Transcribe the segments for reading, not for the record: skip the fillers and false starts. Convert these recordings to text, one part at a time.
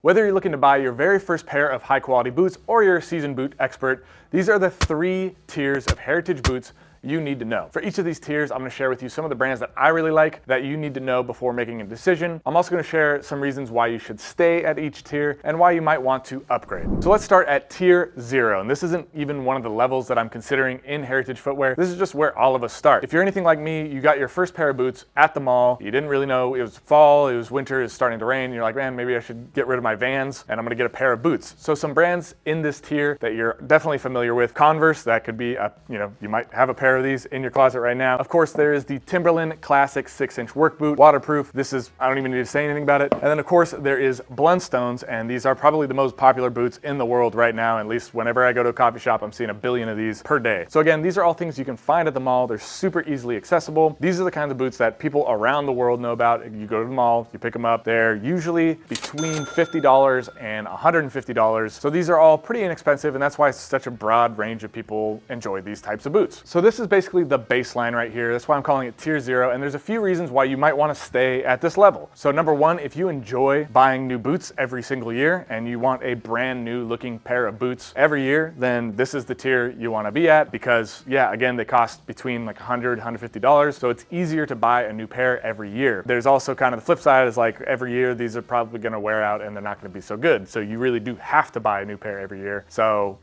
Whether you're looking to buy your very first pair of high quality boots or you're a seasoned boot expert, these are the 3 tiers of heritage boots you need to know. For each of these tiers, I'm going to share with you some of the brands that I really like that you need to know before making a decision. I'm also going to share some reasons why you should stay at each tier and why you might want to upgrade. So let's start at tier 0. And this isn't even one of the levels that I'm considering in heritage footwear. This is just where all of us start. If you're anything like me, you got your first pair of boots at the mall. You didn't really know it was fall, it was winter, it's starting to rain. And you're like, man, maybe I should get rid of my Vans and I'm going to get a pair of boots. So some brands in this tier that you're definitely familiar with. Converse, that could be you might have a pair of these in your closet right now. Of course, there is the Timberland Classic 6-inch work boot, waterproof. This is, I don't even need to say anything about it. And then of course there is Blundstones, and these are probably the most popular boots in the world right now. At least whenever I go to a coffee shop, I'm seeing a billion of these per day. So again, these are all things you can find at the mall. They're super easily accessible. These are the kinds of boots that people around the world know about. You go to the mall, you pick them up. They're usually between $50 and $150. So these are all pretty inexpensive, and that's why such a broad range of people enjoy these types of boots. So this is basically the baseline right here. That's why I'm calling it tier 0. And there's a few reasons why you might want to stay at this level. So number 1, if you enjoy buying new boots every single year and you want a brand new looking pair of boots every year, then this is the tier you want to be at because, yeah, again, they cost between like $100, $150. So it's easier to buy a new pair every year. There's also kind of the flip side is like every year, these are probably going to wear out and they're not going to be so good. So you really do have to buy a new pair every year. So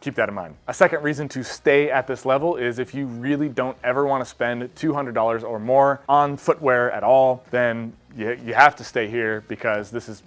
keep that in mind. A second reason to stay at this level is if you really don't ever want to spend $200 or more on footwear at all, then you have to stay here because this is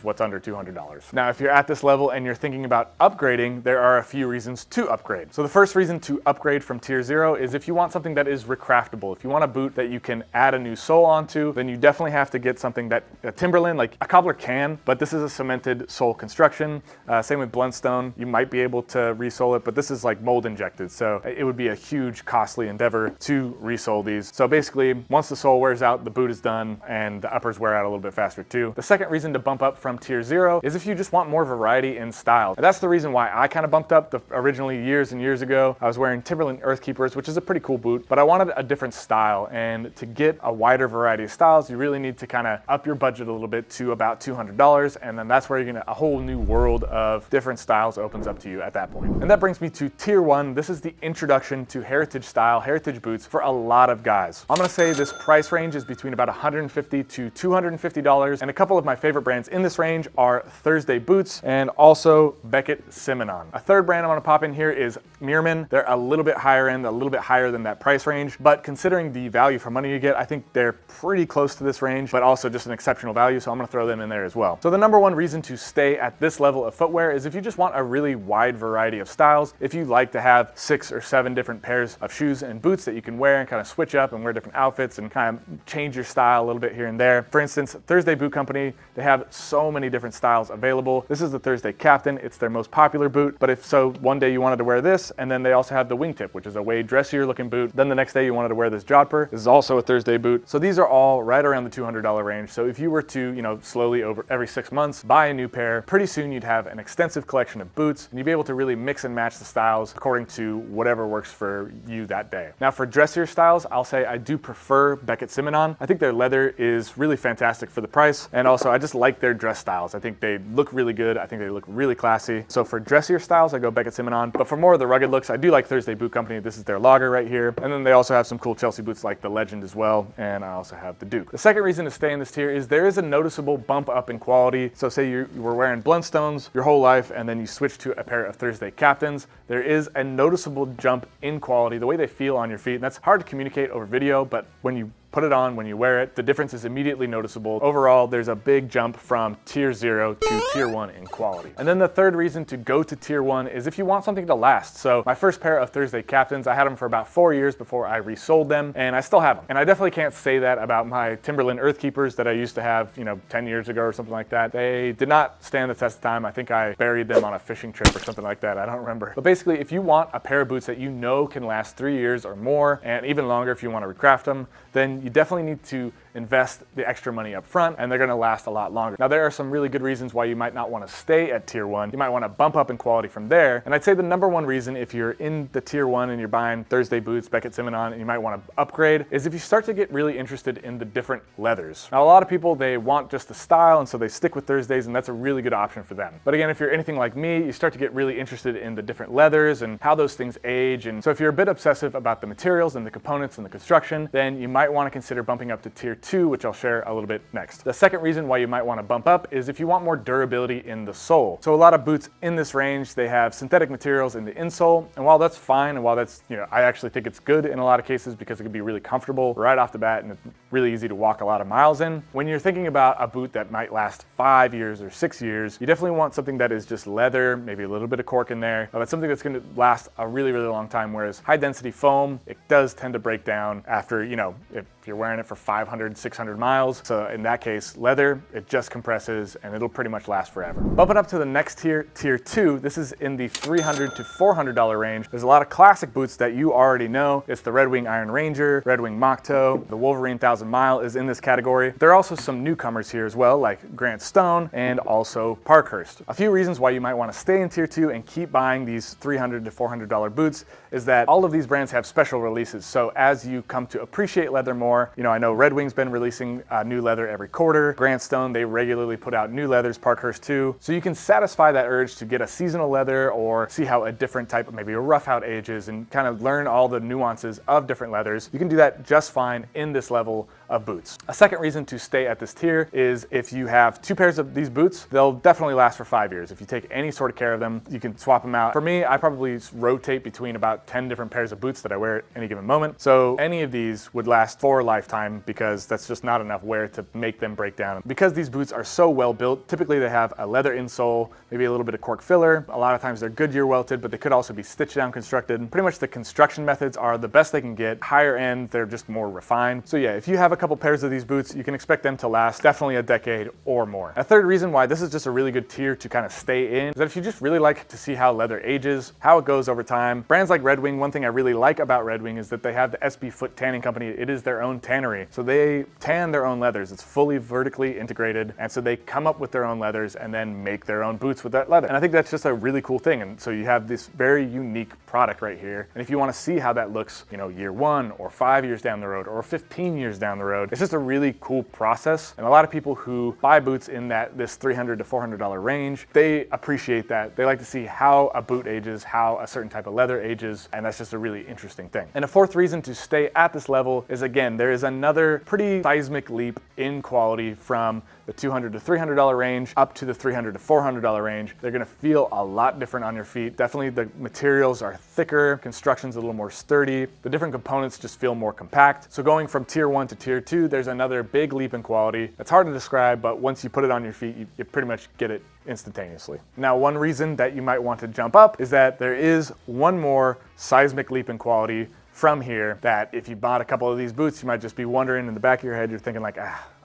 what's under $200. Now, if you're at this level and you're thinking about upgrading, there are a few reasons to upgrade. So the first reason to upgrade from tier 0 is if you want something that is recraftable. If you want a boot that you can add a new sole onto, then you definitely have to get something that Timberland, like a cobbler can, but this is a cemented sole construction. Same with Blundstone. You might be able to resole it, but this is like mold injected. So it would be a huge, costly endeavor to resole these. So basically, once the sole wears out, the boot is done and the uppers wear out a little bit faster too. The second reason to bump up from tier 0 is if you just want more variety in style. And that's the reason why I kind of bumped up. Originally years and years ago, I was wearing Timberland Earthkeepers, which is a pretty cool boot, but I wanted a different style. And to get a wider variety of styles, you really need to kind of up your budget a little bit to about $200. And then that's where you're gonna, a whole new world of different styles opens up to you at that point. And that brings me to tier 1. This is the introduction to heritage style, heritage boots for a lot of guys. I'm gonna say this price range is between about $150 to $250. And a couple of my favorite brands in this range are Thursday Boots and also Beckett Simonon. A third brand I want to pop in here is Meerman. They're a little bit higher end, a little bit higher than that price range, but considering the value for money you get, I think they're pretty close to this range, but also just an exceptional value, so I'm going to throw them in there as well. So the number 1 reason to stay at this level of footwear is if you just want a really wide variety of styles. If you like to have 6 or 7 different pairs of shoes and boots that you can wear and kind of switch up and wear different outfits and kind of change your style a little bit here and there. For instance, Thursday Boot Company, they have so many different styles available. This is the Thursday Captain. It's their most popular boot, but if so, one day you wanted to wear this, and then they also have the Wingtip, which is a way dressier looking boot. Then the next day you wanted to wear this Jodhpur. This is also a Thursday boot. So these are all right around the $200 range. So if you were to, slowly over every 6 months, buy a new pair, pretty soon you'd have an extensive collection of boots, and you'd be able to really mix and match the styles according to whatever works for you that day. Now for dressier styles, I'll say I do prefer Beckett Simonon. I think their leather is really fantastic for the price, and also I just like their dress styles. I think they look really good. I think they look really classy. So for dressier styles, I go Beckett Simonon. But for more of the rugged looks, I do like Thursday Boot Company. This is their logger right here. And then they also have some cool Chelsea boots like the Legend as well. And I also have the Duke. The second reason to stay in this tier is there is a noticeable bump up in quality. So say you were wearing Blundstones your whole life and then you switch to a pair of Thursday Captains. There is a noticeable jump in quality, the way they feel on your feet. And that's hard to communicate over video, but when you put it on, when you wear it, the difference is immediately noticeable. Overall, there's a big jump from tier 0 to tier 1 in quality. And then the third reason to go to tier 1 is if you want something to last. So my first pair of Thursday Captains, I had them for about 4 years before I resold them, and I still have them. And I definitely can't say that about my Timberland Earthkeepers that I used to have, 10 years ago or something like that. They did not stand the test of time. I think I buried them on a fishing trip or something like that. I don't remember. But basically, if you want a pair of boots that can last 3 years or more, and even longer if you want to recraft them, then you definitely need to invest the extra money up front, and they're gonna last a lot longer. Now, there are some really good reasons why you might not wanna stay at tier 1. You might wanna bump up in quality from there. And I'd say the number one reason, if you're in the tier 1 and you're buying Thursday boots, Beckett Simonon, and you might wanna upgrade, is if you start to get really interested in the different leathers. Now, a lot of people, they want just the style, and so they stick with Thursdays, and that's a really good option for them. But again, if you're anything like me, you start to get really interested in the different leathers and how those things age. And so if you're a bit obsessive about the materials and the components and the construction, then you might wanna consider bumping up to tier 2, which I'll share a little bit next. The second reason why you might wanna bump up is if you want more durability in the sole. So a lot of boots in this range, they have synthetic materials in the insole, and while that's fine, and while that's, I actually think it's good in a lot of cases because it can be really comfortable right off the bat, and it's really easy to walk a lot of miles in. When you're thinking about a boot that might last 5 years or 6 years, you definitely want something that is just leather, maybe a little bit of cork in there, but something that's gonna last a really, really long time, whereas high density foam, it does tend to break down after, if you're wearing it for 500, 600 miles. So in that case, leather, it just compresses and it'll pretty much last forever. Bumping up to the next tier, tier 2, this is in the $300 to $400 range. There's a lot of classic boots that you already know. It's the Red Wing Iron Ranger, Red Wing Mock Toe, the Wolverine 1000 Mile is in this category. There are also some newcomers here as well, like Grant Stone and also Parkhurst. A few reasons why you might want to stay in tier 2 and keep buying these $300 to $400 boots is that all of these brands have special releases. So as you come to appreciate leather more, I know Red Wing's been releasing new leather every quarter. Grant Stone, they regularly put out new leathers, Parkhurst too. So you can satisfy that urge to get a seasonal leather or see how a different type of, maybe a rough out ages, and kind of learn all the nuances of different leathers. You can do that just fine in this level of boots. A second reason to stay at this tier is if you have 2 pairs of these boots, they'll definitely last for 5 years. If you take any sort of care of them, you can swap them out. For me, I probably rotate between about 10 different pairs of boots that I wear at any given moment. So any of these would last for a lifetime because that's just not enough wear to make them break down. Because these boots are so well built, typically they have a leather insole, maybe a little bit of cork filler. A lot of times they're Goodyear welted, but they could also be stitched down constructed. Pretty much the construction methods are the best they can get. Higher end, they're just more refined. So yeah, if you have a couple pairs of these boots, you can expect them to last definitely a decade or more. A third reason why this is just a really good tier to kind of stay in is that if you just really like to see how leather ages, how it goes over time, brands like Red Wing, one thing I really like about Red Wing is that they have the SB Foot Tanning Company. It is their own tannery. So they tan their own leathers. It's fully vertically integrated. And so they come up with their own leathers and then make their own boots with that leather. And I think that's just a really cool thing. And so you have this very unique product right here. And if you want to see how that looks, year 1 or 5 years down the road or 15 years down the road, it's just a really cool process. And a lot of people who buy boots in this $300 to $400 range, they appreciate that. They like to see how a boot ages, how a certain type of leather ages, and that's just a really interesting thing. And a fourth reason to stay at this level is, again, there is another pretty seismic leap in quality from the $200 to $300 range up to the $300 to $400 range. They're gonna feel a lot different on your feet. Definitely the materials are thicker, construction's a little more sturdy, the different components just feel more compact. So going from tier 1 to tier 2, there's another big leap in quality. It's hard to describe, but once you put it on your feet, you pretty much get it instantaneously. Now, one reason that you might want to jump up is that there is one more seismic leap in quality from here that if you bought a couple of these boots, you might just be wondering in the back of your head, you're thinking like,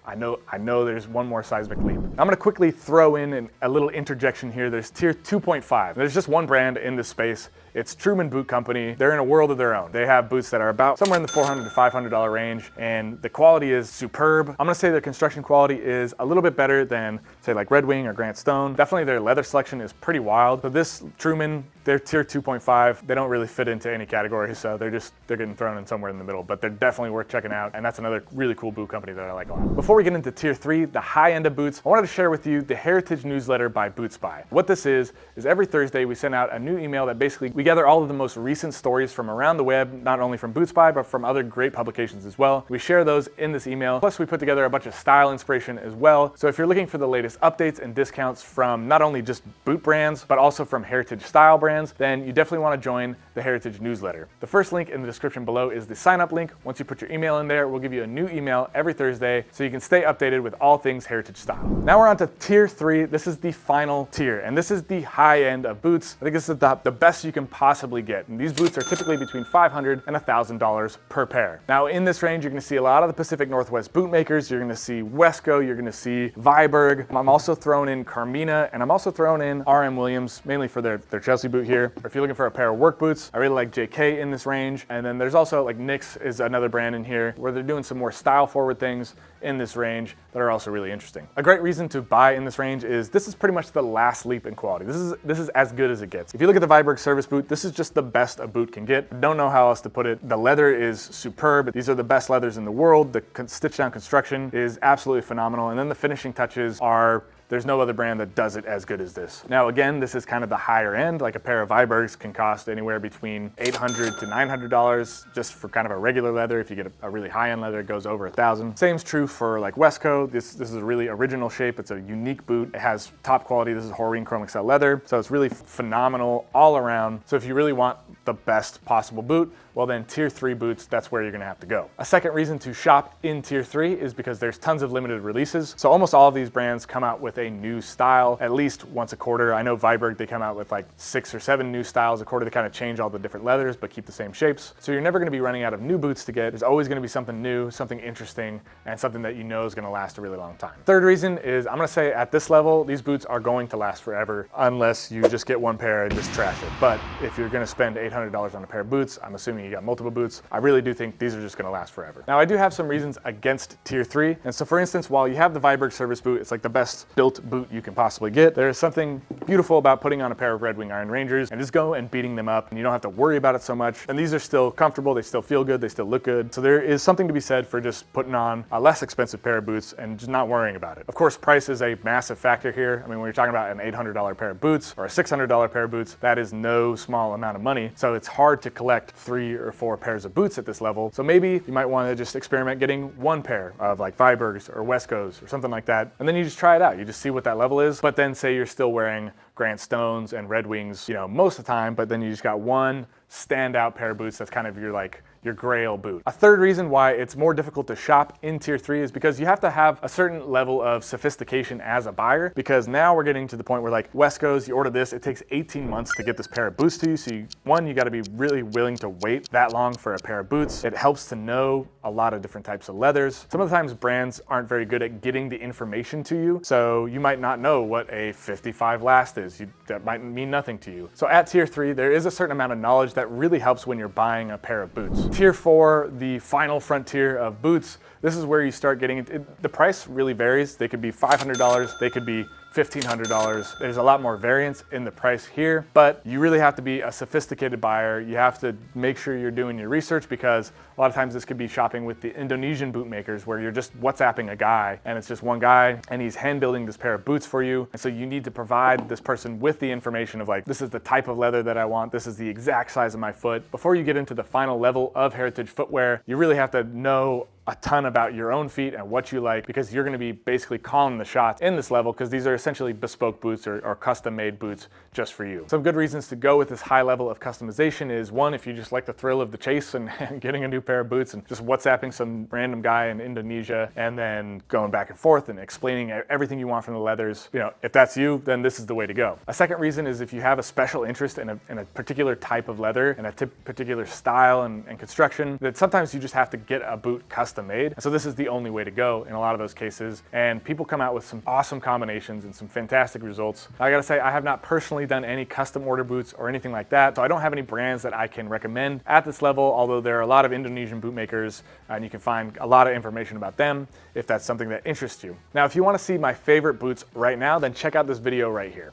I know there's one more seismic leap. I'm gonna quickly throw in a little interjection here. There's tier 2.5. There's just one brand in this space. It's Truman Boot Company. They're in a world of their own. They have boots that are about somewhere in the $400 to $500 range, and the quality is superb. I'm gonna say the construction quality is a little bit better than, say, like Red Wing or Grant Stone. Definitely their leather selection is pretty wild. So this Truman, they're tier 2.5. They don't really fit into any category, so they're getting thrown in somewhere in the middle, but they're definitely worth checking out, and that's another really cool boot company that I like a lot. Before we get into tier 3, the high end of boots, I wanted to share with you the Heritage newsletter by BootSpy. What this is every Thursday we send out a new email that basically we gather all of the most recent stories from around the web, not only from BootSpy, but from other great publications as well. We share those in this email. Plus we put together a bunch of style inspiration as well. So if you're looking for the latest updates and discounts from not only just boot brands, but also from Heritage style brands, then you definitely want to join the Heritage newsletter. The first link in the description below is the sign up link. Once you put your email in there, we'll give you a new email every Thursday so you can stay updated with all things Heritage style. Now we're on to tier 3. This is the final tier, and this is the high end of boots. I think this is the best you can possibly get. And these boots are typically between $500 and $1,000 per pair. Now in this range, you're gonna see a lot of the Pacific Northwest boot makers. You're gonna see Wesco, you're gonna see Viberg. I'm also throwing in Carmina, and I'm also throwing in RM Williams, mainly for their Chelsea boot here. Or if you're looking for a pair of work boots, I really like JK in this range. And then there's also like NYX is another brand in here where they're doing some more style forward things. in this range that are also really interesting. A great reason to buy in this range is this is pretty much the last leap in quality. This is as good as it gets. If you look at the Viberg Service boot, this is just the best a boot can get. Don't know how else to put it. The leather is superb. These are the best leathers in the world. The stitch down construction is absolutely phenomenal. And then the finishing touches are, there's no other brand that does it as good as this. Now again, this is kind of the higher end. Like a pair of Vibergs can cost anywhere between $800 to $900 just for kind of a regular leather. If you get a really high-end leather, it goes over $1,000. Same's true for like Westco. This is a really original shape. It's a unique boot. It has top quality. This is Horween Chrome Excel leather. So it's really phenomenal all around. So if you really want the best possible boot, well then tier 3 boots, that's where you're gonna have to go. A second reason to shop in tier 3 is because there's tons of limited releases. So almost all of these brands come out with a new style at least once a quarter. I know Viberg, they come out with like 6 or 7 new styles a quarter. They kind of change all the different leathers but keep the same shapes. So you're never gonna be running out of new boots to get. There's always gonna be something new, something interesting, and something that you know is gonna last a really long time. Third reason is I'm gonna say at this level, these boots are going to last forever unless you just get one pair and just trash it. But if you're gonna spend $800 on a pair of boots, I'm assuming you got multiple boots, I really do think these are just gonna last forever. Now I do have some reasons against tier 3. And so for instance, while you have the Viberg Service boot, it's like the best built boot you can possibly get. There is something beautiful about putting on a pair of Red Wing Iron Rangers and just go and beating them up, and you don't have to worry about it so much. And these are still comfortable, they still feel good, they still look good. So there is something to be said for just putting on a less expensive pair of boots and just not worrying about it. Of course, price is a massive factor here. I mean, when you're talking about an $800 pair of boots or a $600 pair of boots, that is no small amount of money. So it's hard to collect 3 or 4 pairs of boots at this level. So maybe you might want to just experiment getting one pair of like Vibergs or Westcos or something like that. And then you just try it out. You just see what that level is. But then say you're still wearing Grant Stones and Red Wings, you know, most of the time, but then you just got one standout pair of boots that's kind of your grail boot. A third reason why it's more difficult to shop in tier 3 is because you have to have a certain level of sophistication as a buyer, because now we're getting to the point where like Westco's, you order this, it takes 18 months to get this pair of boots to you. So you got to be really willing to wait that long for a pair of boots. It helps to know a lot of different types of leathers. Some of the times brands aren't very good at getting the information to you. So you might not know what a 55 last is. That might mean nothing to you. So at tier 3, there is a certain amount of knowledge that really helps when you're buying a pair of boots. Tier 4, the final frontier of boots, this is where you start getting it. The price really varies. They could be $500, they could be $1,500. There's a lot more variance in the price here, but you really have to be a sophisticated buyer. You have to make sure you're doing your research, because a lot of times this could be shopping with the Indonesian boot makers where you're just WhatsApping a guy and it's just one guy and he's hand building this pair of boots for you. And so you need to provide this person with the information of like, this is the type of leather that I want. This is the exact size of my foot. Before you get into the final level of heritage footwear, you really have to know a ton about your own feet and what you like, because you're going to be basically calling the shots in this level, because these are essentially bespoke boots or custom made boots just for you. Some good reasons to go with this high level of customization is, one, if you just like the thrill of the chase and getting a new pair of boots and just WhatsApping some random guy in Indonesia and then going back and forth and explaining everything you want from the leathers, you know, if that's you, then this is the way to go. A second reason is if you have a special interest in a particular type of leather and a particular style and construction, that sometimes you just have to get a boot custom made. And so this is the only way to go in a lot of those cases. And people come out with some awesome combinations and some fantastic results. I gotta say, I have not personally done any custom order boots or anything like that. So I don't have any brands that I can recommend at this level, although there are a lot of Indonesian boot makers and you can find a lot of information about them if that's something that interests you. Now, if you wanna see my favorite boots right now, then check out this video right here.